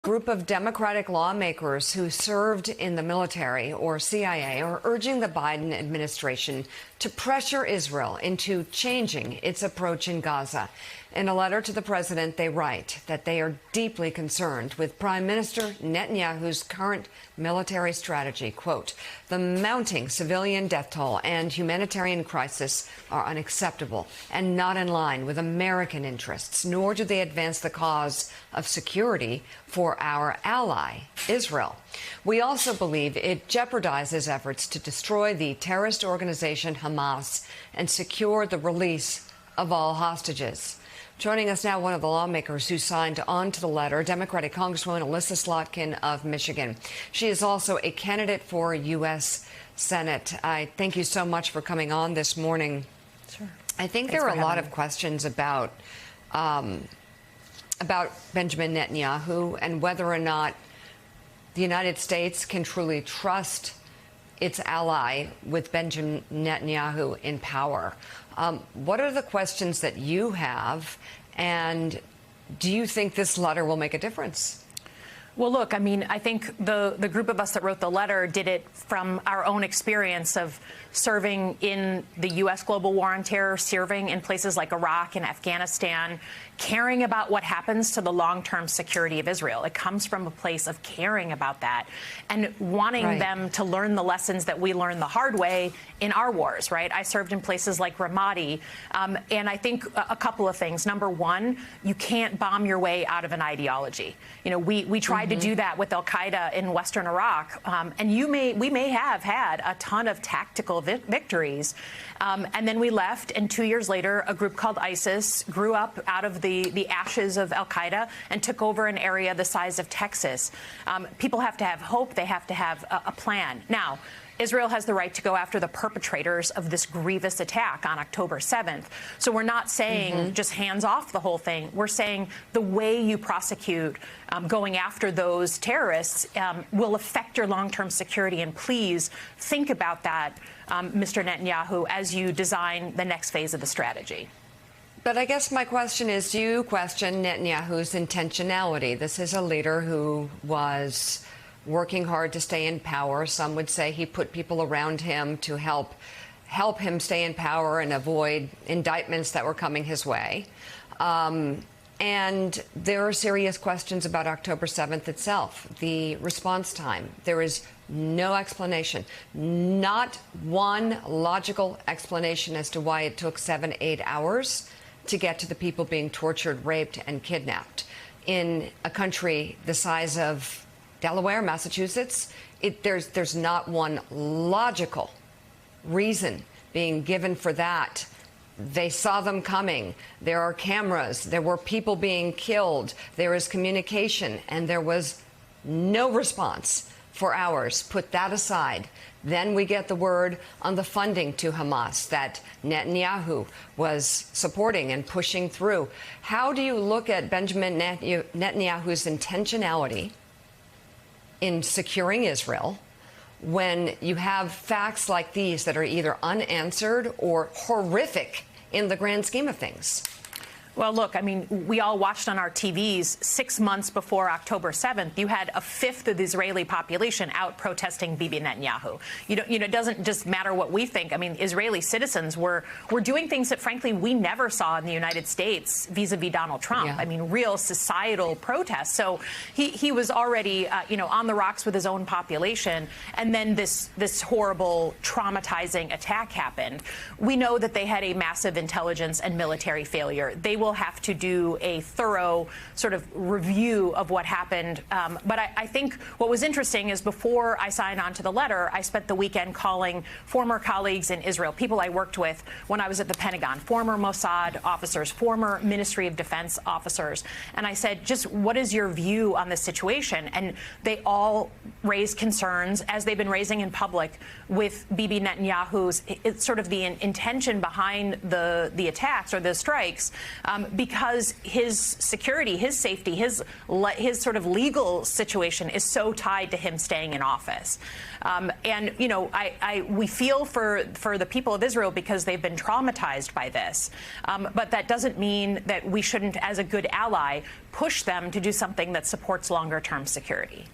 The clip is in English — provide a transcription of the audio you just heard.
group of Democratic lawmakers who served in the military or CIA are urging the Biden administration to pressure Israel into changing its approach in Gaza. In a letter to the president, they write that they are deeply concerned with Prime Minister Netanyahu's current military strategy. Quote, the mounting civilian death toll and humanitarian crisis are unacceptable and not in line with American interests, nor do they advance the cause of security for our ally, Israel. We also believe it jeopardizes efforts to destroy the terrorist organization Hamas and secure the release of all hostages. Joining us now, one of the lawmakers who signed on to the letter, Democratic Congresswoman Elissa Slotkin of Michigan. She is also a candidate for U.S. Senate. I thank you so much for coming on this morning. Sure. I think there are a lot of questions about Benjamin Netanyahu and whether or not the United States can truly trust its ally with Benjamin Netanyahu in power. What are the questions that you have, and do you think this letter will make a difference? Well, look, I mean, I think the group of us that wrote the letter did it from our own experience of serving in the U.S. global war on terror, serving in places like Iraq and Afghanistan, caring about what happens to the long-term security of Israel. It comes from a place of caring about that and wanting them to learn the lessons that we learned the hard way in our wars, right? I served in places like Ramadi, and I think a couple of things. Number one, you can't bomb your way out of an ideology. You know, we tried to do that with al-Qaeda in Western Iraq, and we may have had a ton of tactical victories, and then we left, and 2 years later, a group called ISIS grew up out of the ashes of al-Qaeda and took over an area the size of Texas. People have to have hope. They have to have a plan. Now, Israel has the right to go after the perpetrators of this grievous attack on October 7th. So we're not saying just hands off the whole thing. We're saying the way you prosecute going after those terrorists will affect your long-term security. And please think about that, Mr. Netanyahu, as you design the next phase of the strategy. But I guess my question is, do you question Netanyahu's intentionality? This is a leader who was working hard to stay in power. Some would say he put people around him to help him stay in power and avoid indictments that were coming his way. And there are serious questions about October 7th itself, the response time. There is no explanation, not one logical explanation as to why it took 7-8 hours to get to the people being tortured, raped, and kidnapped in a country the size of Delaware, Massachusetts. There's not one logical reason being given for that. They saw them coming. There are cameras. There were people being killed. There is communication, and there was no response for hours. Put that aside. Then we get the word on the funding to Hamas that Netanyahu was supporting and pushing through. How do you look at Benjamin Netanyahu's intentionality in securing Israel when you have facts like these that are either unanswered or horrific in the grand scheme of things? Well, look, I mean, we all watched on our TVs 6 months before October 7th. You had a fifth of the Israeli population out protesting Bibi Netanyahu. You know, it doesn't just matter what we think. I mean, Israeli citizens were doing things that, frankly, we never saw in the United States vis-a-vis Donald Trump. Yeah. I mean, real societal protests. So he was already, on the rocks with his own population. And then this horrible, traumatizing attack happened. We know that they had a massive intelligence and military failure. They will have to do a thorough sort of review of what happened. But I think what was interesting is before I signed on to the letter, I spent the weekend calling former colleagues in Israel, people I worked with when I was at the Pentagon, former Mossad officers, former Ministry of Defense officers. And I said, just what is your view on this situation? And they all raised concerns, as they've been raising in public, with Bibi Netanyahu's sort of the intention behind the attacks or the strikes. because his security, his safety, his sort of legal situation is so tied to him staying in office. And, you know, we feel for the people of Israel because they've been traumatized by this. But that doesn't mean that we shouldn't, as a good ally, push them to do something that supports longer-term security.